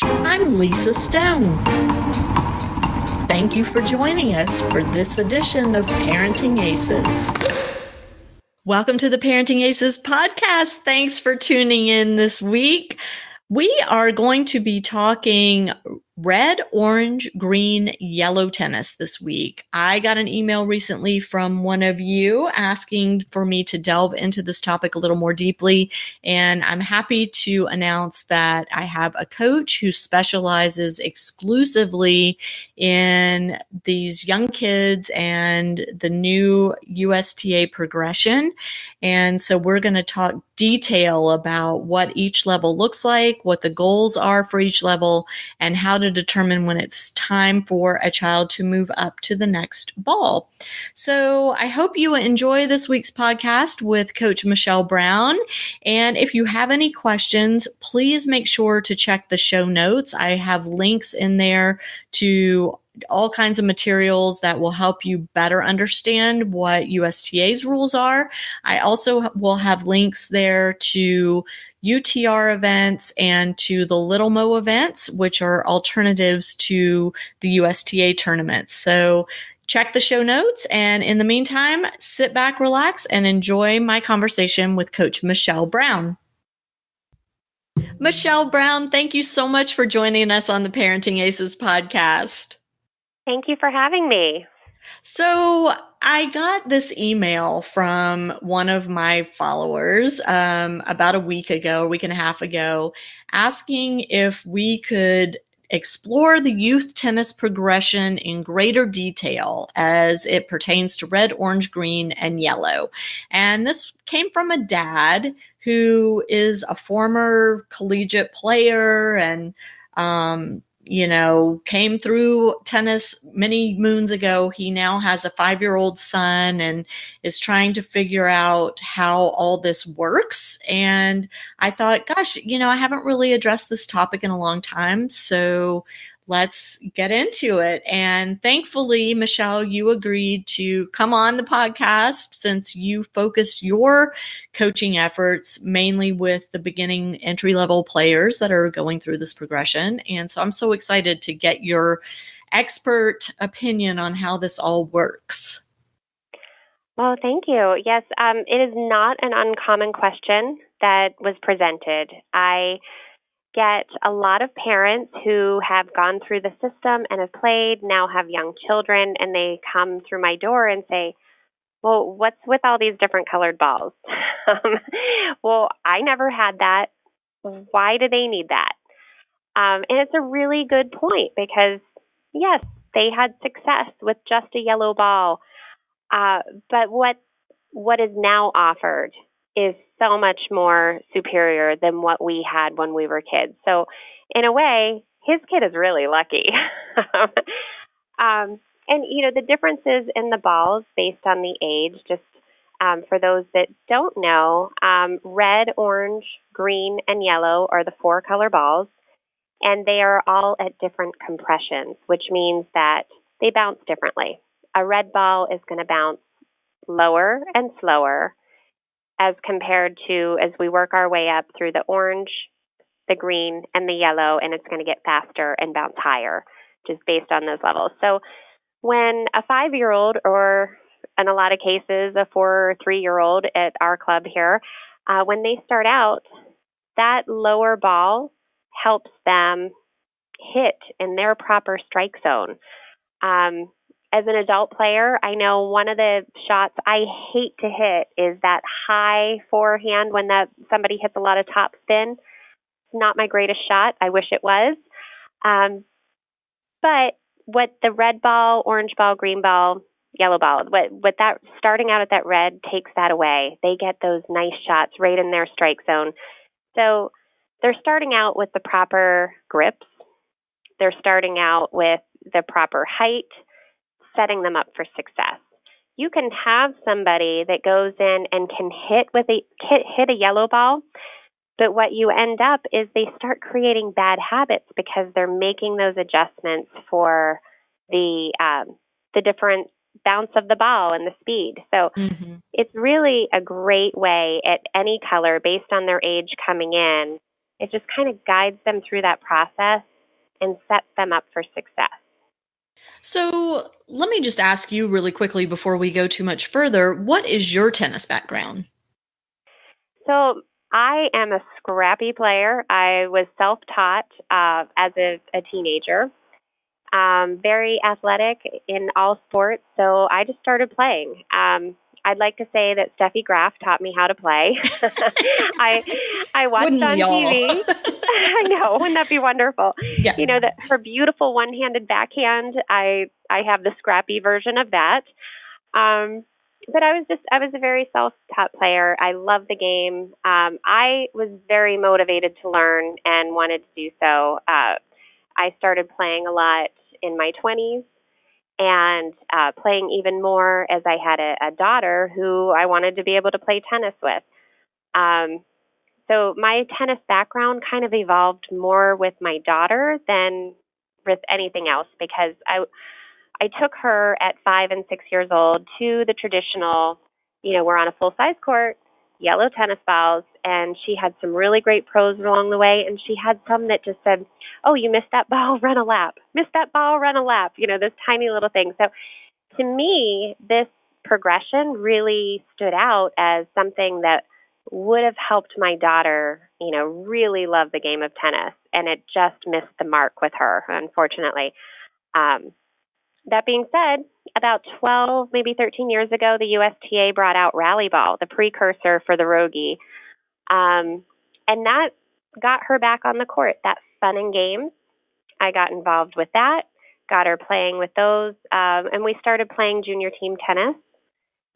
I'm Lisa Stone. Thank you for joining us for this edition of Parenting Aces. Welcome to the Parenting Aces podcast. Thanks for tuning in this week. We are going to be talking red, orange, green, yellow tennis this week. I got an email recently from one of you asking for me to delve into this topic a little more deeply, and I'm happy to announce that I have a coach who specializes exclusively in these young kids and the new USTA progression. And so we're going to talk detail about what each level looks like, what the goals are for each level, and how to determine when it's time for a child to move up to the next ball. So I hope you enjoy this week's podcast with Coach Michelle Brown. And if you have any questions, please make sure to check the show notes. I have links in there to all kinds of materials that will help you better understand what USTA's rules are. I also will have links there to UTR events and to the Little Mo events, which are alternatives to the USTA tournaments. So check the show notes. And in the meantime, sit back, relax, and enjoy my conversation with Coach Michelle Brown. Michelle Brown, thank you so much for joining us on the Parenting Aces podcast. Thank you for having me. So I got this email from one of my followers about a week and a half ago, asking if we could explore the youth tennis progression in greater detail as it pertains to red, orange, green, and yellow. And this came from a dad who is a former collegiate player and came through tennis many moons ago. He now has a 5-year-old son and is trying to figure out how all this works. And I thought, gosh, I haven't really addressed this topic in a long time. So let's get into it. And thankfully, Michelle, you agreed to come on the podcast since you focus your coaching efforts mainly with the beginning entry-level players that are going through this progression. And so I'm so excited to get your expert opinion on how this all works. Well, thank you. Yes, it is not an uncommon question that was presented. I get a lot of parents who have gone through the system and have played, now have young children, and they come through my door and say, well, what's with all these different colored balls? Well, I never had that. Why do they need that? And it's a really good point because, yes, they had success with just a yellow ball. But what is now offered is so much more superior than what we had when we were kids. So in a way, his kid is really lucky. And, the differences in the balls based on the age, just for those that don't know, red, orange, green, and yellow are the 4 color balls, and they are all at different compressions, which means that they bounce differently. A red ball is going to bounce lower and slower as compared to as we work our way up through the orange, the green, and the yellow, and it's going to get faster and bounce higher just based on those levels. So when a 5-year-old, or in a lot of cases, a 4 or 3-year-old at our club here, when they start out, that lower ball helps them hit in their proper strike zone. As an adult player, I know one of the shots I hate to hit is that high forehand when somebody hits a lot of top spin. It's not my greatest shot. I wish it was. But what the red ball, orange ball, green ball, yellow ball, what that starting out at that red takes that away. They get those nice shots right in their strike zone. So they're starting out with the proper grips. They're starting out with the proper height, setting them up for success. You can have somebody that goes in and can hit a yellow ball, but what you end up is they start creating bad habits because they're making those adjustments for the different bounce of the ball and the speed. So It's really a great way at any color based on their age coming in. It just kind of guides them through that process and sets them up for success. So let me just ask you really quickly before we go too much further, what is your tennis background? So I am a scrappy player. I was self-taught as a teenager, very athletic in all sports, so I just started playing. I'd like to say that Steffi Graf taught me how to play. I watched Wouldn't on we all? TV. I know, wouldn't that be wonderful? Yeah. You know, that her beautiful one-handed backhand. I have the scrappy version of that. But I was a very self-taught player. I love the game. I was very motivated to learn and wanted to do so. I started playing a lot in my 20s and playing even more as I had a daughter who I wanted to be able to play tennis with. So my tennis background kind of evolved more with my daughter than with anything else because I took her at 5 and 6 years old to the traditional, we're on a full-size court, yellow tennis balls, and she had some really great pros along the way, and she had some that just said, oh, you missed that ball, run a lap. Missed that ball, run a lap. This tiny little thing. So to me, this progression really stood out as something that would have helped my daughter, really love the game of tennis, and it just missed the mark with her, unfortunately. That being said, about 12, maybe 13 years ago, the USTA brought out rally ball, the precursor for the ROGY. And that got her back on the court, that fun and games. I got involved with that, got her playing with those, and we started playing junior team tennis.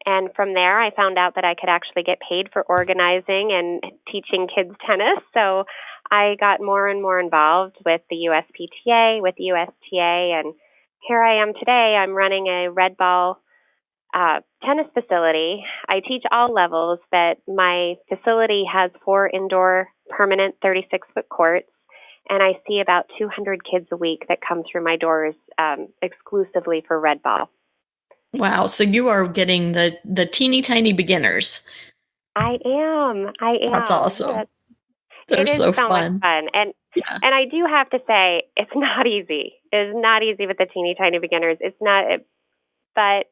And from there, I found out that I could actually get paid for organizing and teaching kids tennis. So I got more and more involved with the USPTA, with the USTA, and here I am today. I'm running a red ball tennis facility. I teach all levels, but my facility has 4 indoor permanent 36-foot courts, and I see about 200 kids a week that come through my doors exclusively for red ball. Wow. So you are getting the teeny tiny beginners. I am. That's awesome. They're It is so so fun. much fun. And I do have to say, it's not easy. It's not easy with the teeny tiny beginners. It's not, but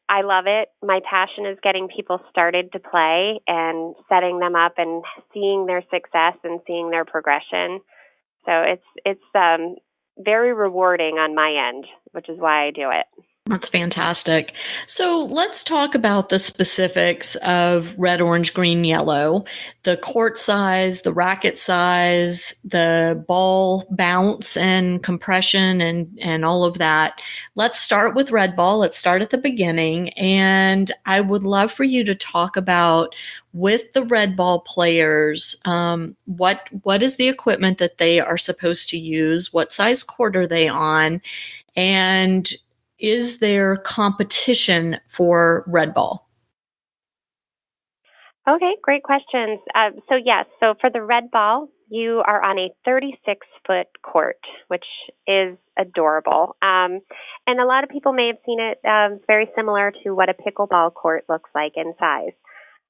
I love it. My passion is getting people started to play and setting them up and seeing their success and seeing their progression. So it's very rewarding on my end, which is why I do it. That's fantastic. So let's talk about the specifics of red, orange, green, yellow, the court size, the racket size, the ball bounce and compression and all of that. Let's start with red ball. Let's start at the beginning. And I would love for you to talk about with the red ball players, what is the equipment that they are supposed to use? What size court are they on? And is there competition for red ball? Okay, great questions. So for the red ball, you are on a 36-foot court, which is adorable. And a lot of people may have seen it very similar to what a pickleball court looks like in size.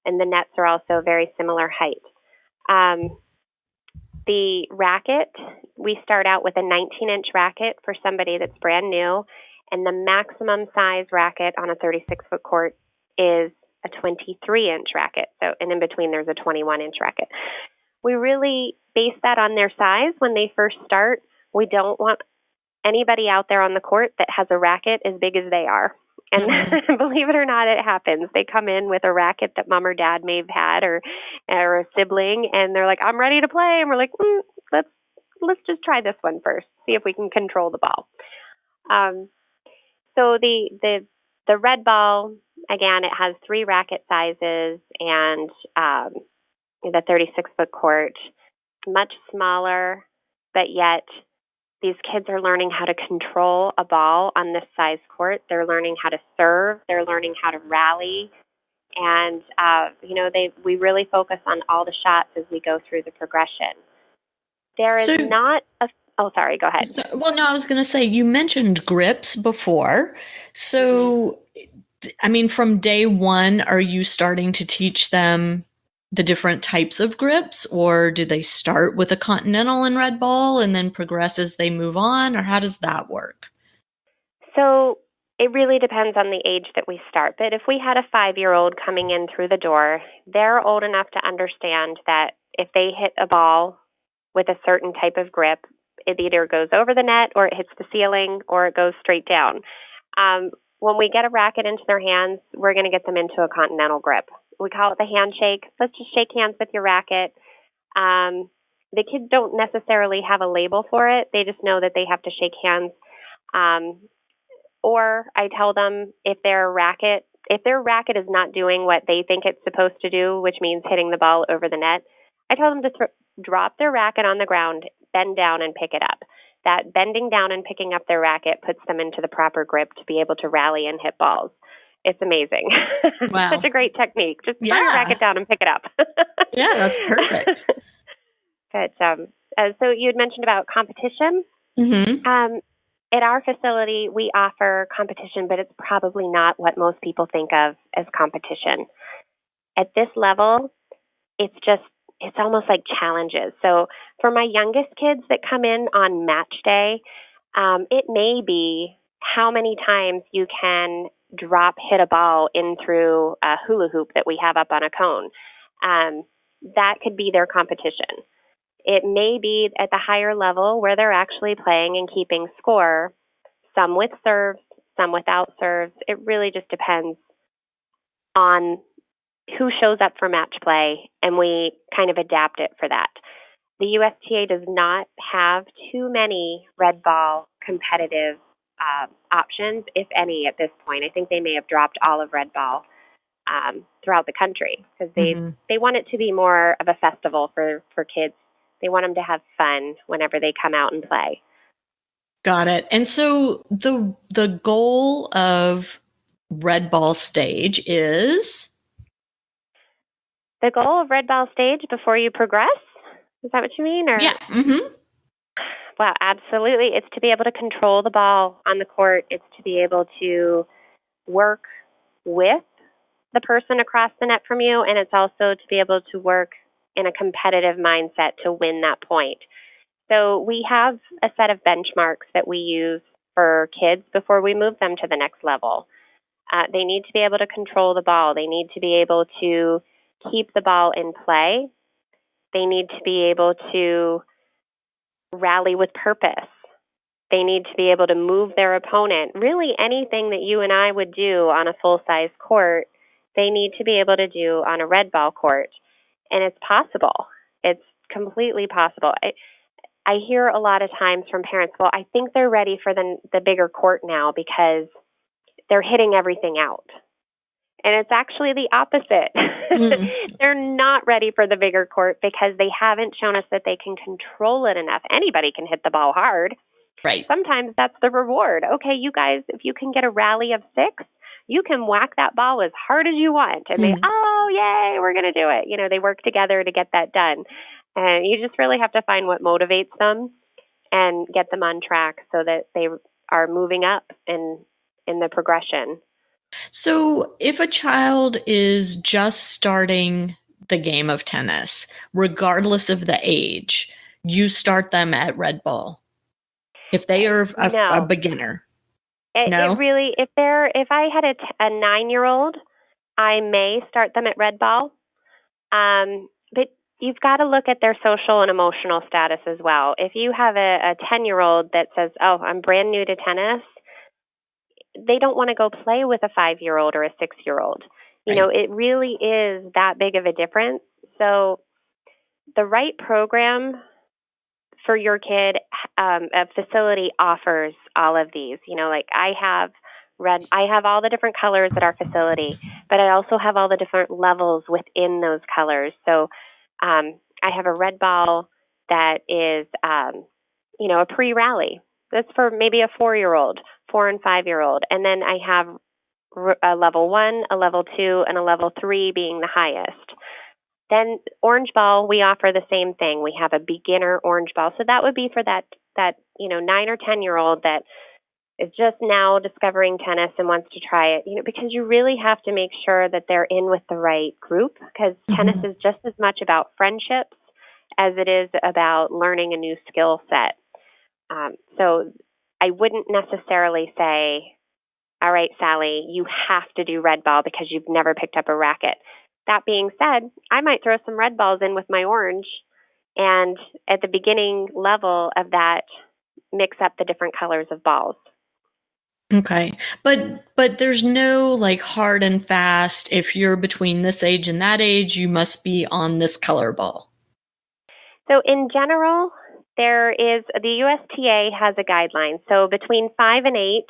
And the nets are also very similar height. The racket, we start out with a 19-inch racket for somebody that's brand new. And the maximum size racket on a 36-foot court is a 23-inch racket. So, and in between, there's a 21-inch racket. We really base that on their size when they first start. We don't want anybody out there on the court that has a racket as big as they are. And believe it or not, it happens. They come in with a racket that mom or dad may have had or a sibling, and they're like, I'm ready to play. And we're like, let's just try this one first, see if we can control the ball. So the red ball, again, it has 3 racket sizes and the 36-foot court, much smaller, but yet these kids are learning how to control a ball on this size court. They're learning how to serve. They're learning how to rally. And, we really focus on all the shots as we go through the progression. There is not a Oh, sorry, go ahead. I was going to say, you mentioned grips before. So, I mean, from day one, are you starting to teach them the different types of grips, or do they start with a continental and red ball and then progress as they move on, or how does that work? So it really depends on the age that we start. But if we had a 5-year-old coming in through the door, they're old enough to understand that if they hit a ball with a certain type of grip, it either goes over the net or it hits the ceiling or it goes straight down. When we get a racket into their hands, we're going to get them into a continental grip. We call it the handshake. Let's just shake hands with your racket. The kids don't necessarily have a label for it. They just know that they have to shake hands. Or I tell them if their racket is not doing what they think it's supposed to do, which means hitting the ball over the net, I tell them to drop their racket on the ground, bend down, and pick it up. That bending down and picking up their racket puts them into the proper grip to be able to rally and hit balls. It's amazing. Wow. Such a great technique. Just throw your racket down and pick it up. Yeah, that's perfect. But so you had mentioned about competition. Mm-hmm. At our facility, we offer competition, but it's probably not what most people think of as competition. At this level, it's almost like challenges. So for my youngest kids that come in on match day, it may be how many times you can hit a ball in through a hula hoop that we have up on a cone. That could be their competition. It may be at the higher level where they're actually playing and keeping score, some with serves, some without serves. It really just depends on who shows up for match play, and we kind of adapt it for that. The USTA does not have too many red ball competitive options, if any, at this point. I think they may have dropped all of red ball throughout the country because they want it to be more of a festival for kids. They want them to have fun whenever they come out and play. Got it. And so the goal of Red Ball Stage is? The goal of Red Ball Stage before you progress? Is that what you mean? Or? Yeah. Mm-hmm. Well, absolutely. It's to be able to control the ball on the court. It's to be able to work with the person across the net from you, and it's also to be able to work in a competitive mindset to win that point. So we have a set of benchmarks that we use for kids before we move them to the next level. They need to be able to control the ball. They need to be able to keep the ball in play. They need to be able to rally with purpose. They need to be able to move their opponent. Really anything that you and I would do on a full-size court, they need to be able to do on a red ball court. And it's possible. It's completely possible. I hear a lot of times from parents, well, I think they're ready for the bigger court now because they're hitting everything out. And it's actually the opposite. They're not ready for the bigger court because they haven't shown us that they can control it enough. Anybody can hit the ball hard. Right. Sometimes that's the reward. Okay, you guys, if you can get a rally of 6, you can whack that ball as hard as you want. And they, oh, yay, we're going to do it. You know, they work together to get that done. And you just really have to find what motivates them and get them on track so that they are moving up in the progression. So if a child is just starting the game of tennis, regardless of the age, you start them at red ball. If they are a beginner. It really, if I had a 9-year-old, I may start them at red ball. But you've got to look at their social and emotional status as well. If you have a 10-year-old that says, oh, I'm brand new to tennis, they don't want to go play with a 5-year-old or a 6-year-old. You know, it really is that big of a difference. So the right program for your kid, a facility offers all of these. You know, like I have all the different colors at our facility, but I also have all the different levels within those colors. So I have a red ball that is, a pre-rally. That's for maybe a 4-year-old, 4 and 5-year-old. And then I have a level 1, a level 2, and a level 3 being the highest. Then orange ball, we offer the same thing. We have a beginner orange ball. So that would be for that 9 or 10-year-old that is just now discovering tennis and wants to try it, because you really have to make sure that they're in with the right group, because tennis is just as much about friendships as it is about learning a new skill set. So I wouldn't necessarily say, all right, Sally, you have to do red ball because you've never picked up a racket. That being said, I might throw some red balls in with my orange, and at the beginning level of that, mix up the different colors of balls. Okay. But there's no like hard and fast, if you're between this age and that age, you must be on this color ball. So in general, the USTA has a guideline. So between 5 and 8,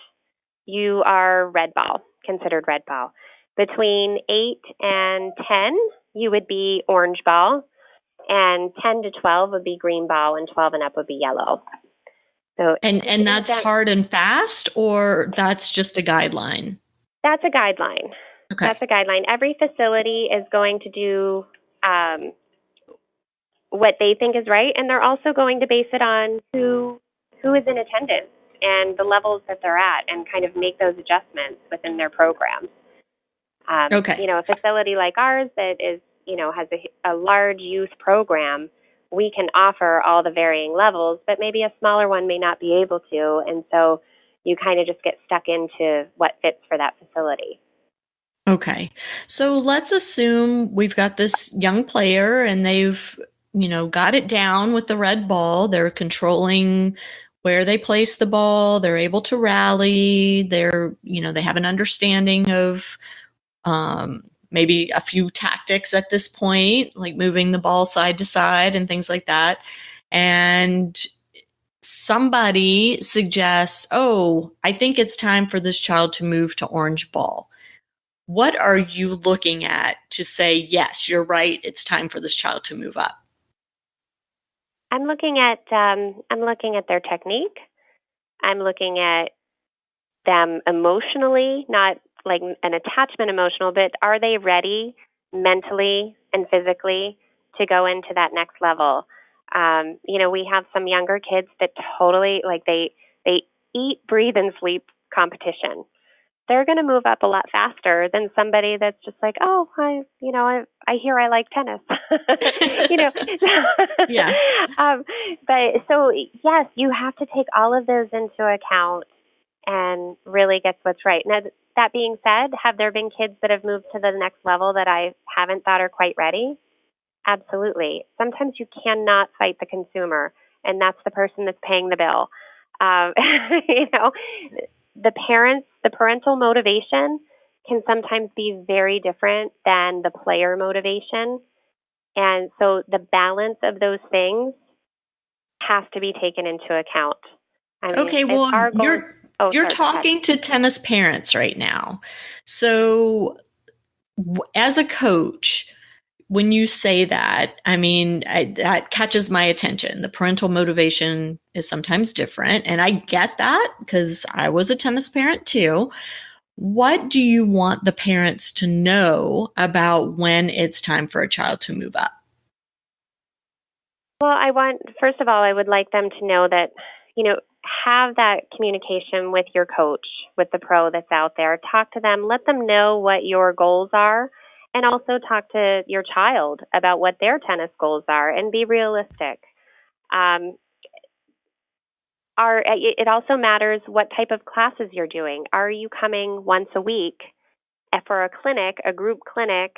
you are red ball, considered red ball. Between 8 and 10, you would be orange ball, and 10 to 12 would be green ball, and 12 and up would be yellow. So and that's hard and fast, or that's just a guideline? That's a guideline. Okay. That's a guideline. Every facility is going to do what they think is right, and they're also going to base it on who is in attendance and the levels that they're at, and kind of make those adjustments within their programs. Okay. A facility like ours that is, has a large youth program, we can offer all the varying levels, but maybe a smaller one may not be able to, and so you kind of just get stuck into what fits for that facility. Okay. So let's assume we've got this young player and they've, got it down with the red ball. They're controlling where they place the ball. They're able to rally. They have an understanding of maybe a few tactics at this point, like moving the ball side to side and things like that. And somebody suggests, I think it's time for this child to move to orange ball. What are you looking at to say, yes, you're right, it's time for this child to move up? I'm looking at their technique. I'm looking at them emotionally, not like an attachment emotional, but are they ready mentally and physically to go into that next level? We have some younger kids that totally they eat, breathe, and sleep competition. They're going to move up a lot faster than somebody that's just like, I hear I like tennis, Yeah. But so yes, you have to take all of those into account and really get what's right. Now, that being said, have there been kids that have moved to the next level that I haven't thought are quite ready? Absolutely. Sometimes you cannot fight the consumer, and that's the person that's paying the bill. The parental motivation can sometimes be very different than the player motivation. And so the balance of those things has to be taken into account. Okay, well, you're talking to tennis parents right now. So as a coach, when you say that, that catches my attention. The parental motivation is sometimes different, and I get that because I was a tennis parent too. What do you want the parents to know about when it's time for a child to move up? Well, first of all, I would like them to know that, have that communication with your coach, with the pro that's out there. Talk to them, let them know what your goals are, and also talk to your child about what their tennis goals are, and be realistic. It also matters what type of classes you're doing. Are you coming once a week for a group clinic,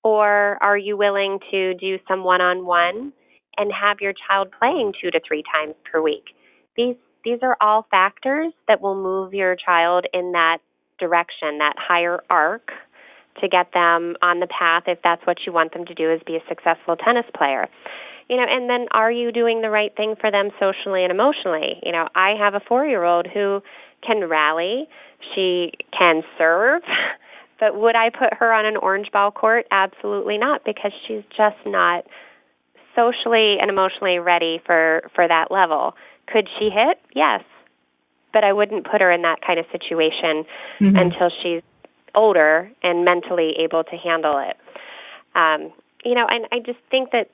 or are you willing to do some one-on-one and have your child playing 2 to 3 times per week? These are all factors that will move your child in that direction, that higher arc, to get them on the path, if that's what you want them to do, is be a successful tennis player. And then are you doing the right thing for them socially and emotionally? I have a 4-year-old who can rally. She can serve. But would I put her on an orange ball court? Absolutely not, because she's just not socially and emotionally ready for that level. Could she hit? Yes. But I wouldn't put her in that kind of situation until she's older and mentally able to handle it. And I just think that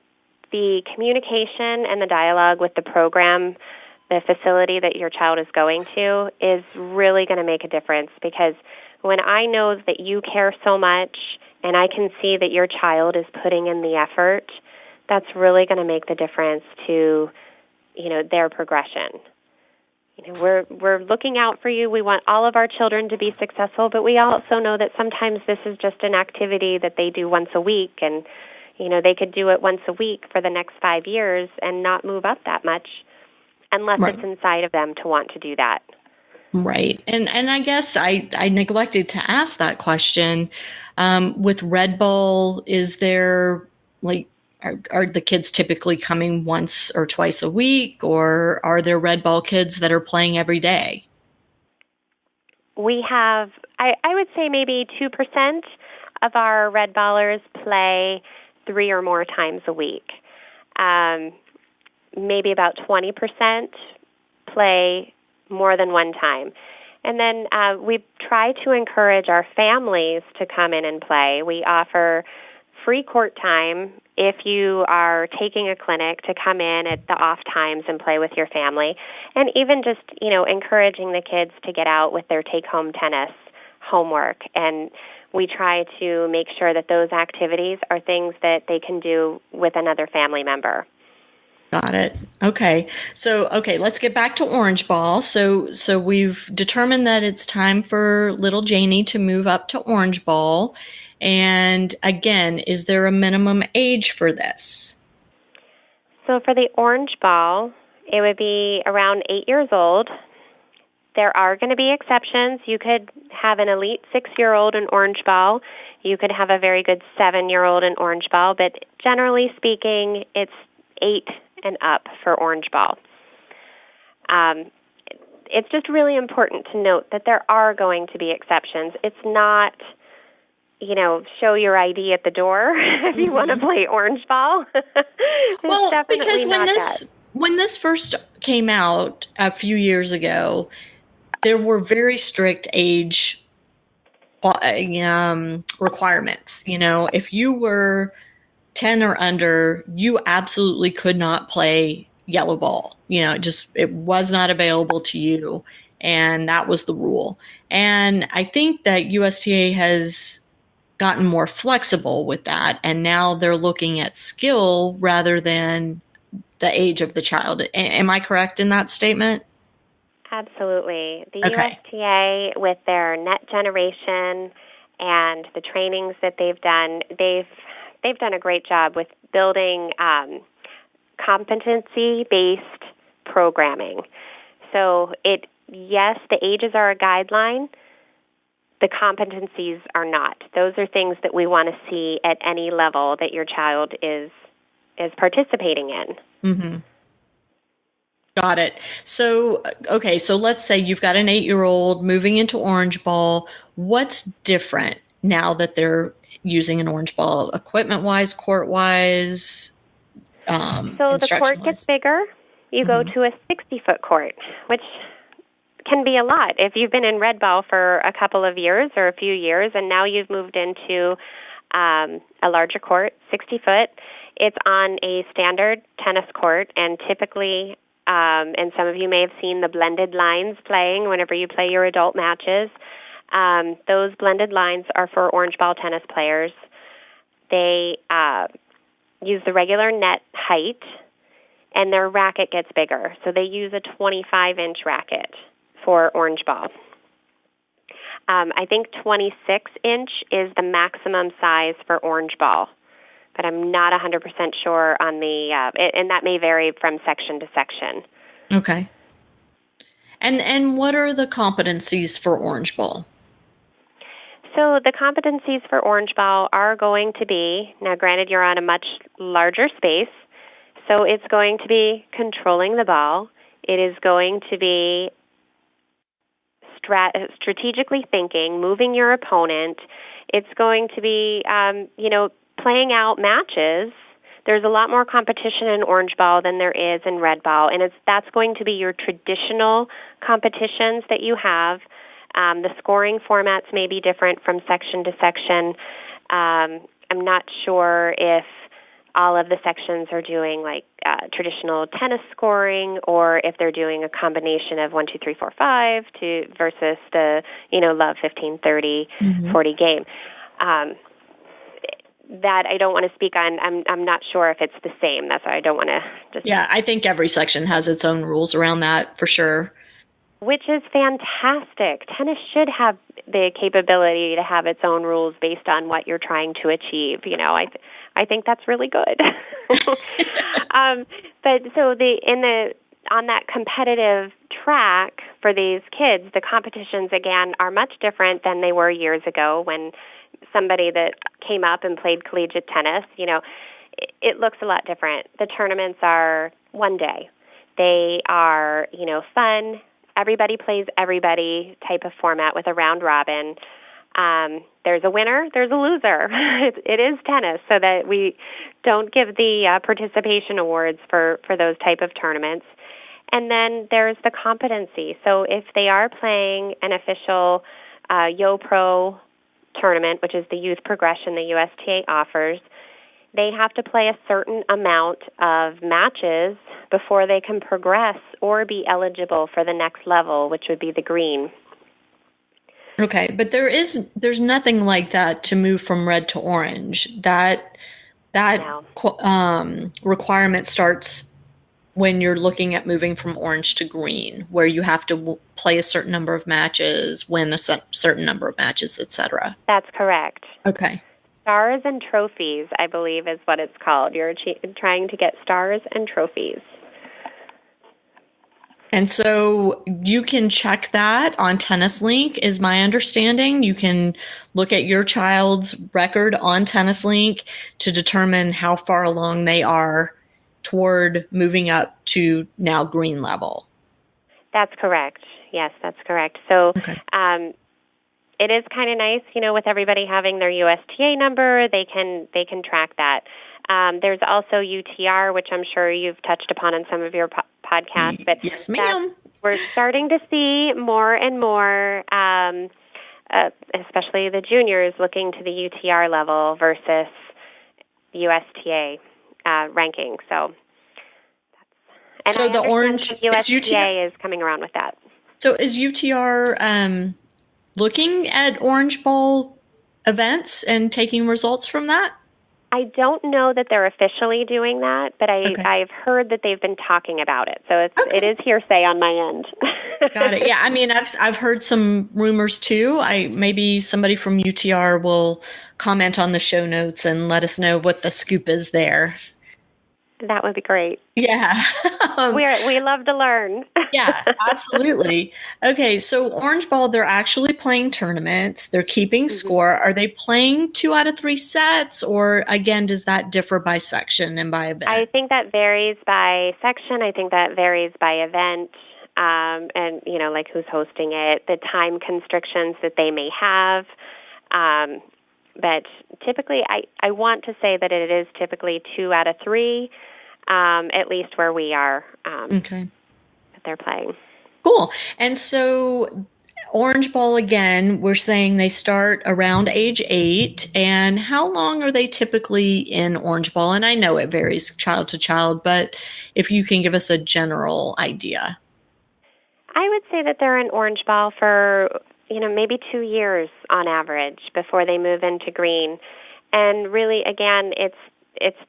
the communication and the dialogue with the program the facility that your child is going to is really going to make a difference, because when I know that you care so much and I can see that your child is putting in the effort, that's really going to make the difference to, their progression. We're looking out for you. We want all of our children to be successful, but we also know that sometimes this is just an activity that they do once a week, and they could do it once a week for the next 5 years and not move up that much unless Right. it's inside of them to want to do that. Right. And I guess I neglected to ask that question. With Red Ball, is there are the kids typically coming once or twice a week, or are there Red Ball kids that are playing every day? We have, I would say maybe 2% of our Red Ballers play 3 or more times a week. Maybe about 20% play more than one time. And then we try to encourage our families to come in and play. We offer free court time if you are taking a clinic to come in at the off times and play with your family. And even just, encouraging the kids to get out with their take-home tennis homework. And we try to make sure that those activities are things that they can do with another family member. Got it. Okay. So, let's get back to Orange Ball. So we've determined that it's time for little Janie to move up to Orange Ball. And again, is there a minimum age for this? So for the Orange Ball, it would be around 8 years old. There are going to be exceptions. You could have an elite 6-year-old in Orange Ball. You could have a very good 7-year-old in Orange Ball. But generally speaking, it's 8 and up for Orange Ball. It's just really important to note that there are going to be exceptions. It's not, show your ID at the door if you want to play Orange Ball. Well, because when this first came out a few years ago, there were very strict age requirements. If you were 10 or under, you absolutely could not play yellow ball. It was not available to you. And that was the rule. And I think that USTA has gotten more flexible with that. And now they're looking at skill rather than the age of the child. Am I correct in that statement? Absolutely. The Okay. USTA, with their net generation and the trainings that they've done, they've done a great job with building competency-based programming. So yes, the ages are a guideline. The competencies are not. Those are things that we want to see at any level that your child is participating in. Mm-hmm. Got it. So, so let's say you've got an 8-year-old moving into Orange Ball. What's different now that they're using an Orange Ball, equipment-wise, court-wise, So the court gets bigger. You go to a 60-foot court, which can be a lot. If you've been in Red Ball for a couple of years or a few years, and now you've moved into a larger court, 60 foot, it's on a standard tennis court, and typically, and some of you may have seen the blended lines playing whenever you play your adult matches. Those blended lines are for Orange Ball tennis players. They use the regular net height, and their racket gets bigger. So they use a 25-inch racket for Orange Ball. I think 26-inch is the maximum size for Orange Ball, but I'm not 100% sure on and that may vary from section to section. Okay. And what are the competencies for Orange Ball? So the competencies for Orange Ball are going to be, now granted you're on a much larger space, so it's going to be controlling the ball. It is going to be strategically thinking, moving your opponent. It's going to be, playing out matches. There's a lot more competition in Orange Ball than there is in Red Ball, and that's going to be your traditional competitions that you have. The scoring formats may be different from section to section. I'm not sure if all of the sections are doing like traditional tennis scoring, or if they're doing a combination of 1, 2, 3, 4, 5 to versus the love 15, 30, 40 game. That I don't want to speak on. I'm not sure if it's the same. That's why I don't want to just. Yeah, I think every section has its own rules around that for sure. Which is fantastic. Tennis should have the capability to have its own rules based on what you're trying to achieve. I think that's really good. But so on that competitive track for these kids, the competitions again are much different than they were years ago when somebody that came up and played collegiate tennis, it looks a lot different. The tournaments are one day. They are, fun. Everybody plays everybody type of format with a round robin. There's a winner, there's a loser. It is tennis, so that we don't give the participation awards for those type of tournaments. And then there's the competency. So if they are playing an official YoPro tournament, which is the youth progression the USTA offers, they have to play a certain amount of matches before they can progress or be eligible for the next level, which would be the green. Okay, but there's nothing like that to move from red to orange. That requirement starts when you're looking at moving from orange to green, where you have to play a certain number of matches, win a certain number of matches, etc. That's correct. Okay. Stars and trophies, I believe, is what it's called. You're trying to get stars and trophies. And so you can check that on Tennis Link, is my understanding. You can look at your child's record on Tennis Link to determine how far along they are toward moving up to now green level. That's correct. Yes, that's correct. So it is kind of nice, with everybody having their USTA number, they can track that. There's also UTR, which I'm sure you've touched upon in some of your podcasts. But yes, ma'am. We're starting to see more and more, especially the juniors, looking to the UTR level versus USTA ranking. So the orange USTA is coming around with that. So is UTR looking at orange ball events and taking results from that? I don't know that they're officially doing that, but I've heard that they've been talking about it. So it is hearsay on my end. Got it. Yeah, I mean, I've heard some rumors too. Maybe somebody from UTR will comment on the show notes and let us know what the scoop is there. That would be great. Yeah. We love to learn. Yeah, absolutely. Okay, so Orange Ball, they're actually playing tournaments. They're keeping score. Are they playing 2 out of 3 sets? Or again, does that differ by section and by event? I think that varies by section. I think that varies by event. And, like who's hosting it, the time constrictions that they may have. But typically, I want to say that it is typically 2 out of 3. At least where we are, that they're playing. Cool. And so Orange Ball, again, we're saying they start around age 8. And how long are they typically in Orange Ball? And I know it varies child to child, but if you can give us a general idea. I would say that they're in Orange Ball for, maybe 2 years on average before they move into green. And really, again, it's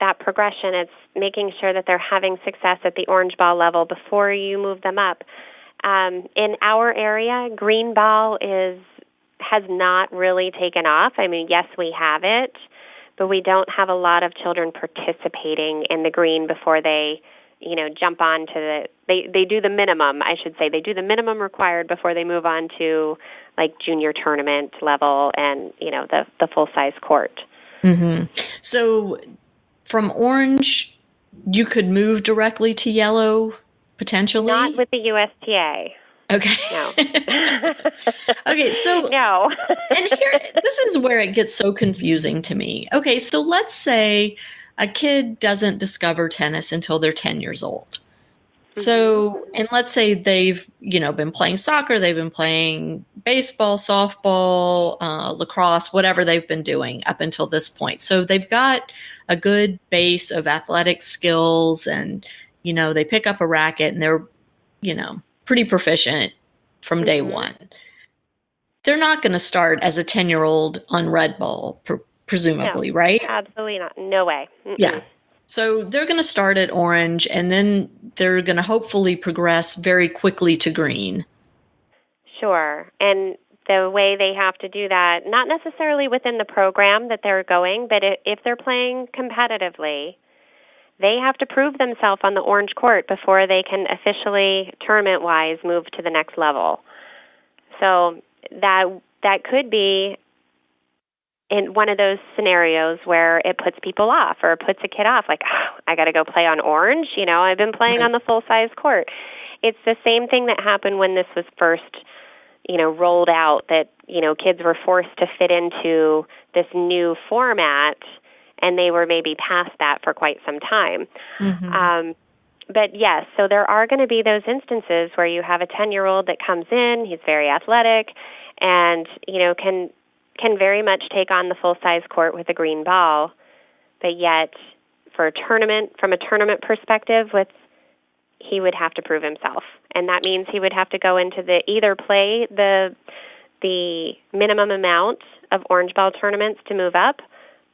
that progression. It's making sure that they're having success at the orange ball level before you move them up. In our area, green ball has not really taken off. I mean, yes, we have it, but we don't have a lot of children participating in the green before they, jump on to they do the minimum, I should say. They do the minimum required before they move on to, like, junior tournament level and, the full-size court. Mm-hmm. So from orange, you could move directly to yellow, potentially? Not with the USTA. Okay. No. Okay, so no. And this is where it gets so confusing to me. Okay, so let's say a kid doesn't discover tennis until they're 10 years old. So, and let's say they've, been playing soccer, they've been playing baseball, softball, lacrosse, whatever they've been doing up until this point. So they've got a good base of athletic skills, and, they pick up a racket and they're, pretty proficient from day one. They're not going to start as a 10-year-old on red ball, presumably, No, right? absolutely not. No way. Mm-mm. Yeah. So they're going to start at orange, and then they're going to hopefully progress very quickly to green. Sure. And the way they have to do that, not necessarily within the program that they're going, but if they're playing competitively, they have to prove themselves on the orange court before they can officially, tournament-wise, move to the next level. So that could be in one of those scenarios where it puts people off or puts a kid off, like, oh, I got to go play on orange. I've been playing on the full-size court. It's the same thing that happened when this was first, rolled out, that, kids were forced to fit into this new format, and they were maybe past that for quite some time. But yes, so there are going to be those instances where you have a 10-year-old that comes in, he's very athletic, and, can very much take on the full-size court with a green ball, but yet from a tournament perspective, he would have to prove himself. And that means he would have to go into either play the minimum amount of orange ball tournaments to move up,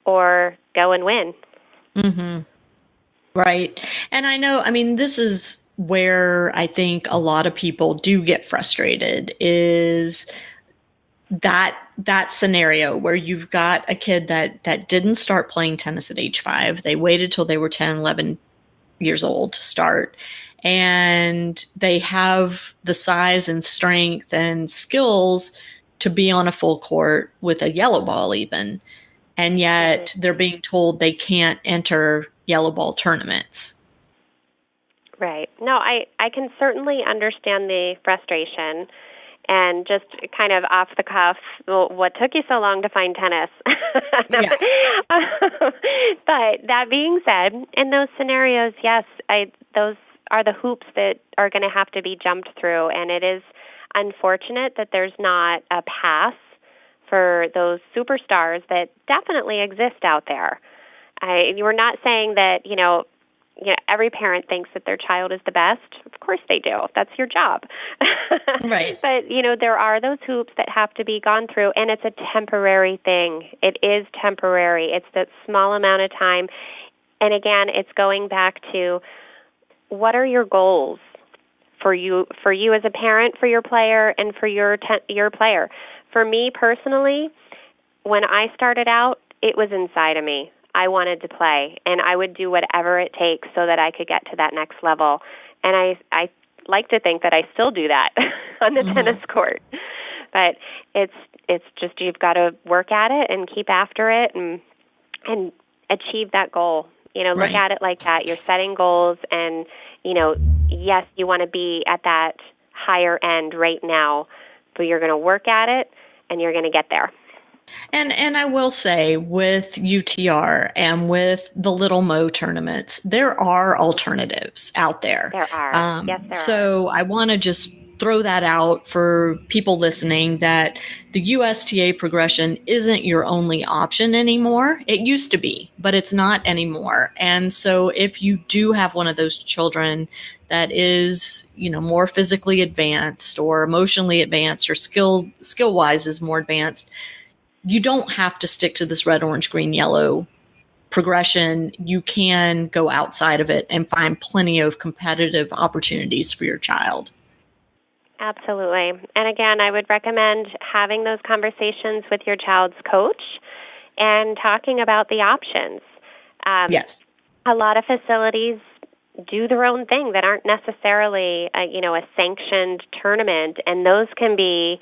or go and win. Right. And I know, this is where I think a lot of people do get frustrated, is that scenario where you've got a kid that didn't start playing tennis at age 5. They waited till they were 10, 11 years old to start. And they have the size and strength and skills to be on a full court with a yellow ball even. And yet they're being told they can't enter yellow ball tournaments. Right. No, I can certainly understand the frustration. And just kind of off the cuff, well, what took you so long to find tennis? Yeah. But that being said, in those scenarios, yes, those are the hoops that are going to have to be jumped through. And it is unfortunate that there's not a pass for those superstars that definitely exist out there. We're not saying that, every parent thinks that their child is the best. Of course they do. That's your job. Right. But, there are those hoops that have to be gone through, and it's a temporary thing. It is temporary. It's that small amount of time. And again, it's going back to, what are your goals for you as a parent, for your player, and for your player? For me personally, when I started out, it was inside of me. I wanted to play, and I would do whatever it takes so that I could get to that next level. And I like to think that I still do that on the tennis court. But it's just, you've got to work at it and keep after it and achieve that goal. Look at it like that. You're setting goals, and, yes, you want to be at that higher end right now, but you're going to work at it, and you're going to get there. And I will say, with UTR and with the Little Mo tournaments, there are alternatives out there. There are. Yes, there are. So I want to just throw that out for people listening, that the USTA progression isn't your only option anymore. It used to be, but it's not anymore. And so if you do have one of those children that is, more physically advanced or emotionally advanced or skill-wise is more advanced, you don't have to stick to this red, orange, green, yellow progression. You can go outside of it and find plenty of competitive opportunities for your child. Absolutely. And again, I would recommend having those conversations with your child's coach and talking about the options. Yes. A lot of facilities do their own thing that aren't necessarily a sanctioned tournament, and those can be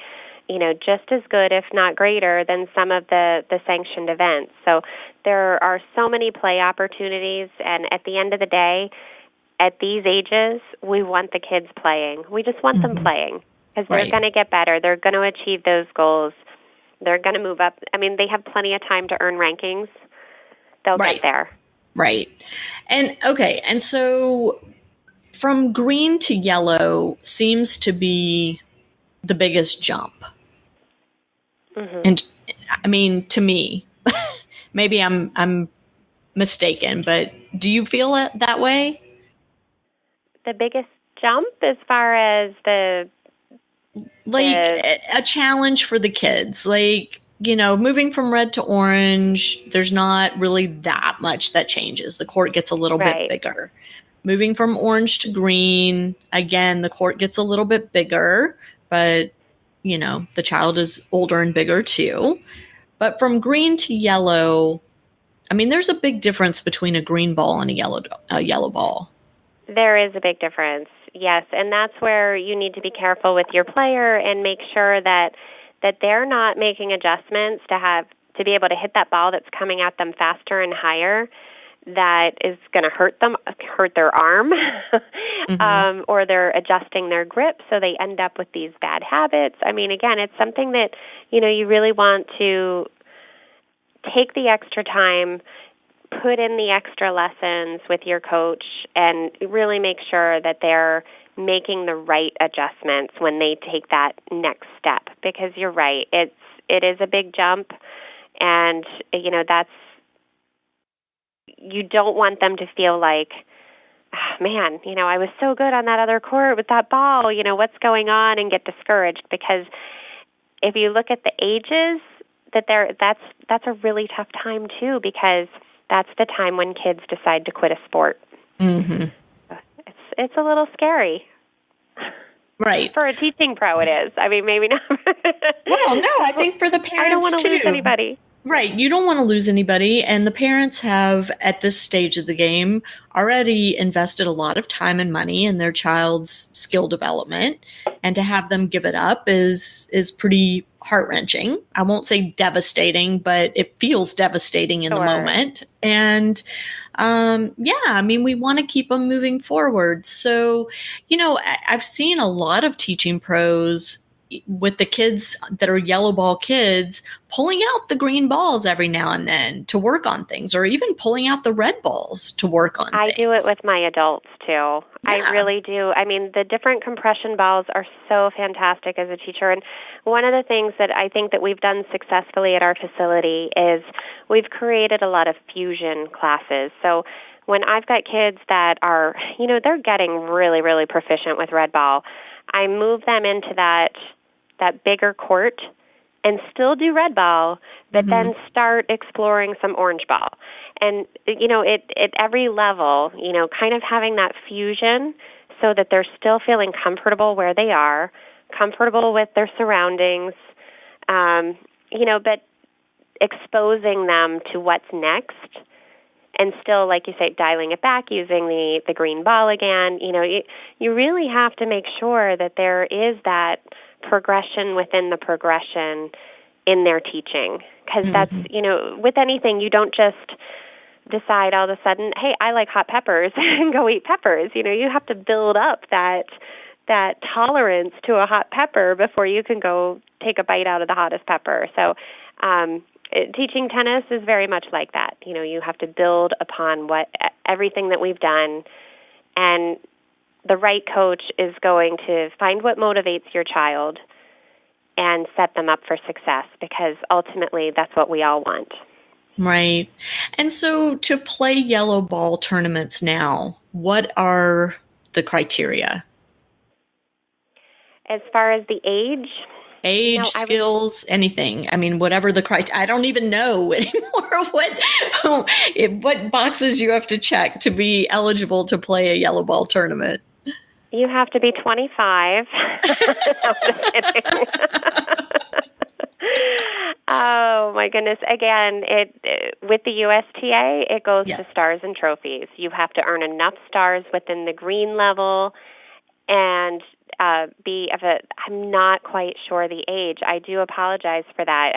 just as good, if not greater, than some of the sanctioned events. So there are so many play opportunities, and at the end of the day, at these ages, we want the kids playing. We just want them playing, because they're going to get better. They're going to achieve those goals. They're going to move up. They have plenty of time to earn rankings. They'll get there. Right. And okay, and so from green to yellow seems to be the biggest jump. Mm-hmm. And I mean, to me, maybe I'm mistaken, but do you feel it that way? The biggest jump as far as Like a challenge for the kids, like, moving from red to orange, there's not really that much that changes. The court gets a little bit right. bigger. Moving from orange to green, again, the court gets a little bit bigger, but the child is older and bigger too. But from green to yellow, I mean, there's a big difference between a green ball and a yellow ball. There is a big difference, yes, and that's where you need to be careful with your player and make sure that they're not making adjustments to be able to hit that ball that's coming at them faster and higher. That is going to hurt their arm, Mm-hmm. or they're adjusting their grip, so they end up with these bad habits. I mean, again, it's something that you really want to take the extra time, put in the extra lessons with your coach, and really make sure that they're making the right adjustments when they take that next step. Because you're right, it is a big jump, and that's, you don't want them to feel like, oh, man, I was so good on that other court with that ball, what's going on, and get discouraged. Because if you look at the ages, that's a really tough time too, because that's the time when kids decide to quit a sport. Mm-hmm. It's a little scary. Right. For a teaching pro, it is. I mean, maybe not. Well, no, I think for the parents, I don't want to too. lose anybody. Right. You don't want to lose anybody. And the parents have, at this stage of the game, already invested a lot of time and money in their child's skill development. And to have them give it up is pretty heart-wrenching. I won't say devastating, but it feels devastating in the moment. And I mean, we want to keep them moving forward. So, I've seen a lot of teaching pros with the kids that are yellow ball kids pulling out the green balls every now and then to work on things, or even pulling out the red balls to work on things. I do it with my adults too. Yeah. I really do. I mean, the different compression balls are so fantastic as a teacher. And one of the things that I think that we've done successfully at our facility is we've created a lot of fusion classes. So when I've got kids that are, they're getting really, really proficient with red ball, I move them into that bigger court and still do red ball, but then start exploring some orange ball. And, at every level, kind of having that fusion so that they're still feeling comfortable where they are, comfortable with their surroundings, but exposing them to what's next. And still, like you say, dialing it back, using the green ball again. You really have to make sure that there is that progression within the progression in their teaching. Because that's, with anything, you don't just decide all of a sudden, hey, I like hot peppers, and go eat peppers. You have to build up that tolerance to a hot pepper before you can go take a bite out of the hottest pepper. So, teaching tennis is very much like that. You have to build upon everything that we've done, and the right coach is going to find what motivates your child and set them up for success, because ultimately that's what we all want. Right. And so to play yellow ball tournaments now, what are the criteria? As far as the age, skills, anything. I mean, whatever the criteria. I don't even know anymore what boxes you have to check to be eligible to play a yellow ball tournament. You have to be 25. No, just kidding. Oh, my goodness. Again, with the USTA, it goes to stars and trophies. You have to earn enough stars within the green level and I'm not quite sure the age. I do apologize for that.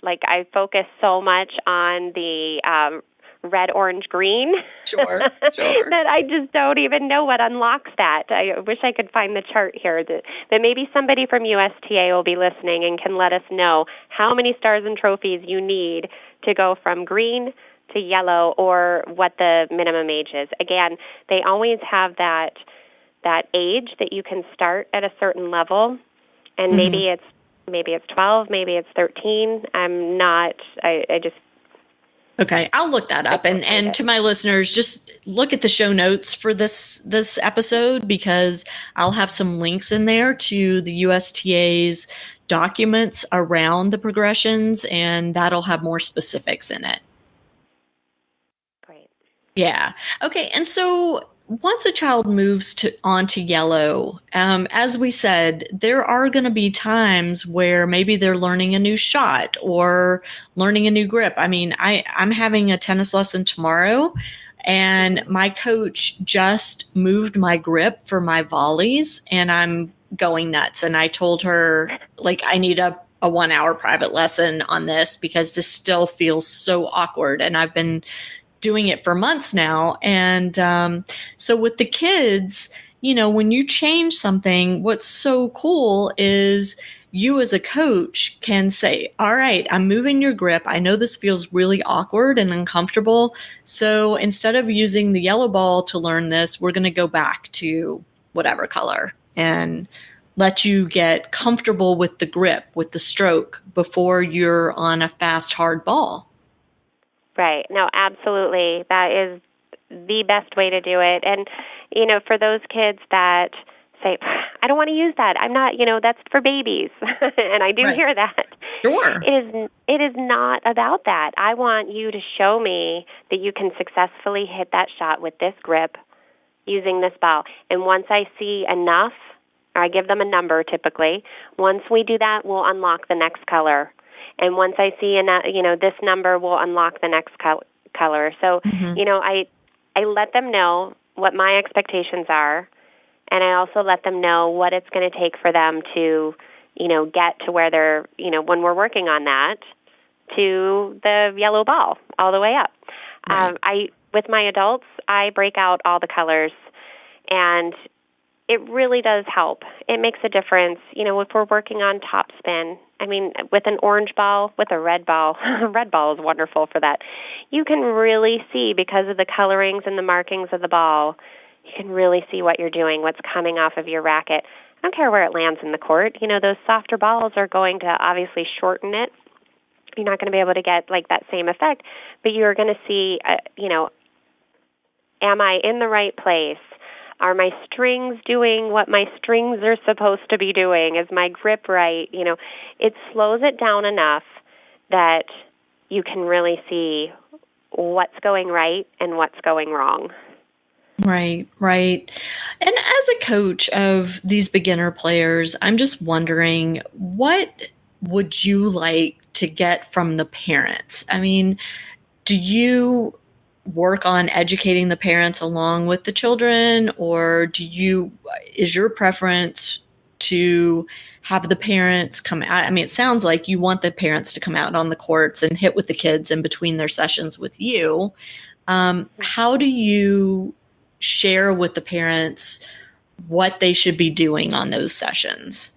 I focus so much on the red, orange, green. Sure. That I just don't even know what unlocks that. I wish I could find the chart here. That maybe somebody from USTA will be listening and can let us know how many stars and trophies you need to go from green to yellow, or what the minimum age is. Again, they always have that age that you can start at a certain level, and maybe it's maybe it's 12, maybe it's 13. I'm not, I just. Okay, I'll look that up. And to my listeners, just look at the show notes for this episode, because I'll have some links in there to the USTA's documents around the progressions, and that'll have more specifics in it. Great. Yeah. Okay. And so once a child moves onto yellow, as we said, there are going to be times where maybe they're learning a new shot or learning a new grip. I mean, I'm having a tennis lesson tomorrow, and my coach just moved my grip for my volleys, and I'm going nuts. And I told her, like, I need a 1 hour private lesson on this because this still feels so awkward. And I've been doing it for months now. And so with the kids, when you change something, what's so cool is you as a coach can say, all right, I'm moving your grip. I know this feels really awkward and uncomfortable. So instead of using the yellow ball to learn this, we're going to go back to whatever color and let you get comfortable with the grip, with the stroke, before you're on a fast, hard ball. Right. No, absolutely. That is the best way to do it. And, for those kids that say, I don't want to use that. I'm not, that's for babies. And I do hear that. Sure. It is not about that. I want you to show me that you can successfully hit that shot with this grip using this ball. And once I see enough, or I give them a number typically, once we do that, we'll unlock the next color. And once I see, this number will unlock the next color. So, I let them know what my expectations are, and I also let them know what it's going to take for them to, get to where they're, when we're working on that, to the yellow ball all the way up. Right. With my adults, I break out all the colors, and it really does help. It makes a difference. If we're working on top spin, with an orange ball, with a red ball, red ball is wonderful for that. You can really see, because of the colorings and the markings of the ball, you can really see what you're doing, what's coming off of your racket. I don't care where it lands in the court. Those softer balls are going to obviously shorten it. You're not going to be able to get like that same effect, but you're going to see, am I in the right place? Are my strings doing what my strings are supposed to be doing? Is my grip right? It slows it down enough that you can really see what's going right and what's going wrong. Right. And as a coach of these beginner players, I'm just wondering, what would you like to get from the parents? Do you work on educating the parents along with the children, or is your preference to have the parents come out? It sounds like you want the parents to come out on the courts and hit with the kids in between their sessions with you. How do you share with the parents what they should be doing on those sessions?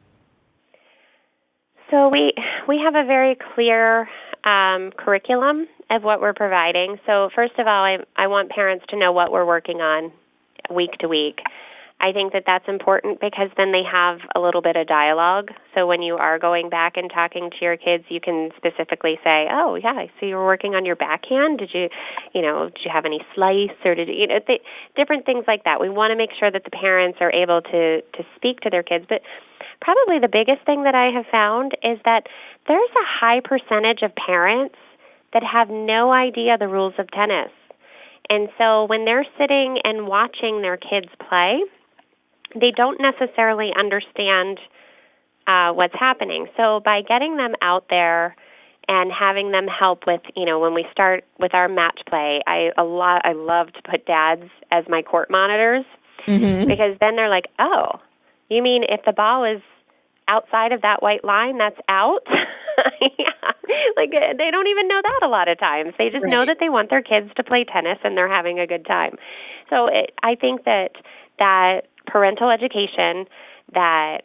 So we have a very clear curriculum of what we're providing. So first of all, I want parents to know what we're working on week to week. I think that that's important because then they have a little bit of dialogue. So when you are going back and talking to your kids, you can specifically say, "Oh, yeah, I see you were working on your backhand. Did you have any slice, or different things like that." We want to make sure that the parents are able to speak to their kids. But probably the biggest thing that I have found is that there's a high percentage of parents that have no idea the rules of tennis. And so when they're sitting and watching their kids play, they don't necessarily understand what's happening. So by getting them out there and having them help with, when we start with our match play, I love to put dads as my court monitors, because then they're like, oh, you mean if the ball is outside of that white line, that's out? Yeah. Like, they don't even know that a lot of times. They just know that they want their kids to play tennis and they're having a good time. So I think that parental education, that,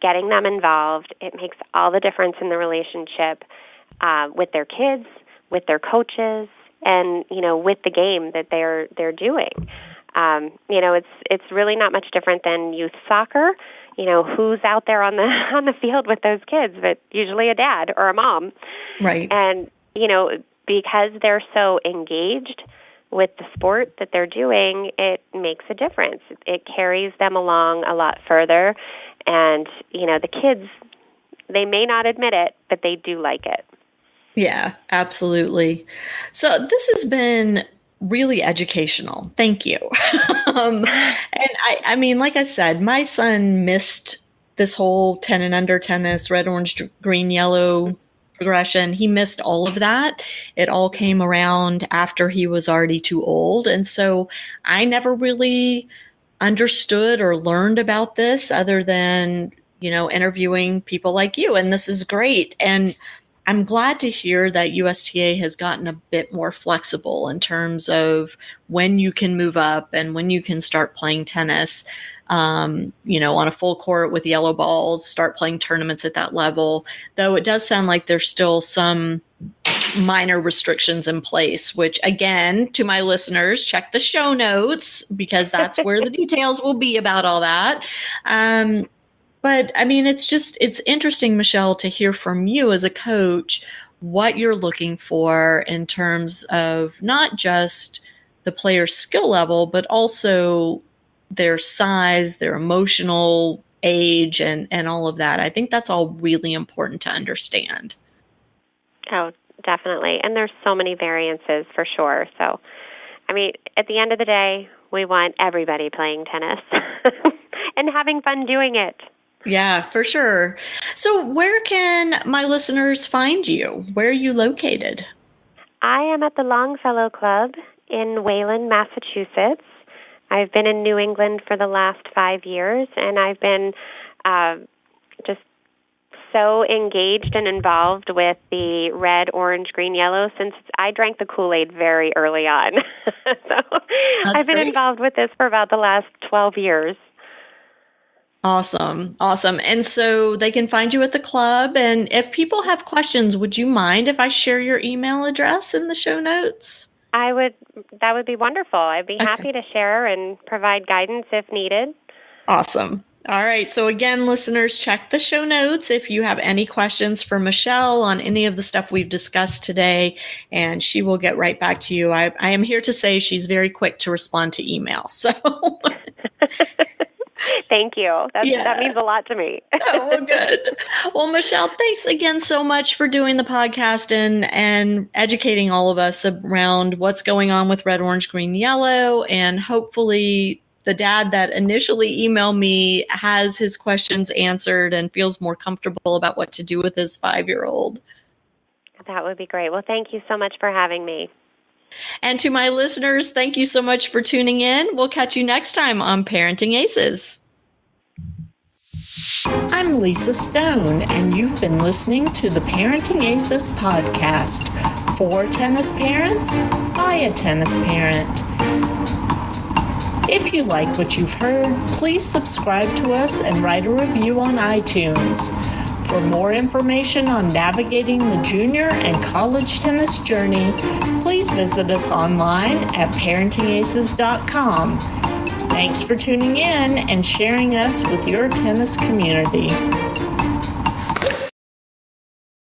getting them involved, it makes all the difference in the relationship with their kids, with their coaches, and, with the game that they're doing. It's really not much different than youth soccer. who's out there on the field with those kids, but usually a dad or a mom. Right. And, because they're so engaged with the sport that they're doing, it makes a difference. It carries them along a lot further. And, the kids, they may not admit it, but they do like it. Yeah, absolutely. So this has been really educational. Thank you. And I mean, like I said, my son missed this whole 10 and under tennis, red, orange, green, yellow progression. He missed all of that. It all came around after he was already too old. And so I never really understood or learned about this other than, interviewing people like you. And this is great. And I'm glad to hear that USTA has gotten a bit more flexible in terms of when you can move up and when you can start playing tennis, on a full court with yellow balls, start playing tournaments at that level. Though it does sound like there's still some minor restrictions in place, which again, to my listeners, check the show notes because that's where the details will be about all that. But I mean, it's interesting, Michelle, to hear from you as a coach what you're looking for in terms of not just the player's skill level, but also their size, their emotional age, and all of that. I think that's all really important to understand. Oh, definitely. And there's so many variances for sure. So, I mean, at the end of the day, we want everybody playing tennis and having fun doing it. Yeah, for sure. So where can my listeners find you? Where are you located? I am at the Longfellow Club in Wayland, Massachusetts. I've been in New England for the last 5 years, and I've been just so engaged and involved with the red, orange, green, yellow since I drank the Kool-Aid very early on. So I've been involved with this for about the last 12 years. Awesome. And so they can find you at the club. And if people have questions, would you mind if I share your email address in the show notes? That would be wonderful. I'd be happy to share and provide guidance if needed. Awesome. All right. So again, listeners, check the show notes if you have any questions for Michelle on any of the stuff we've discussed today, and she will get right back to you. I am here to say she's very quick to respond to email. So thank you. That means a lot to me. Oh, well, good. Well, Michelle, thanks again so much for doing the podcast and educating all of us around what's going on with red, orange, green, yellow. And hopefully the dad that initially emailed me has his questions answered and feels more comfortable about what to do with his 5-year-old. That would be great. Well, thank you so much for having me. And to my listeners, thank you so much for tuning in. We'll catch you next time on Parenting Aces. I'm Lisa Stone, and you've been listening to the Parenting Aces podcast for tennis parents by a tennis parent. If you like what you've heard, please subscribe to us and write a review on iTunes. For more information on navigating the junior and college tennis journey, please visit us online at parentingaces.com. Thanks for tuning in and sharing us with your tennis community.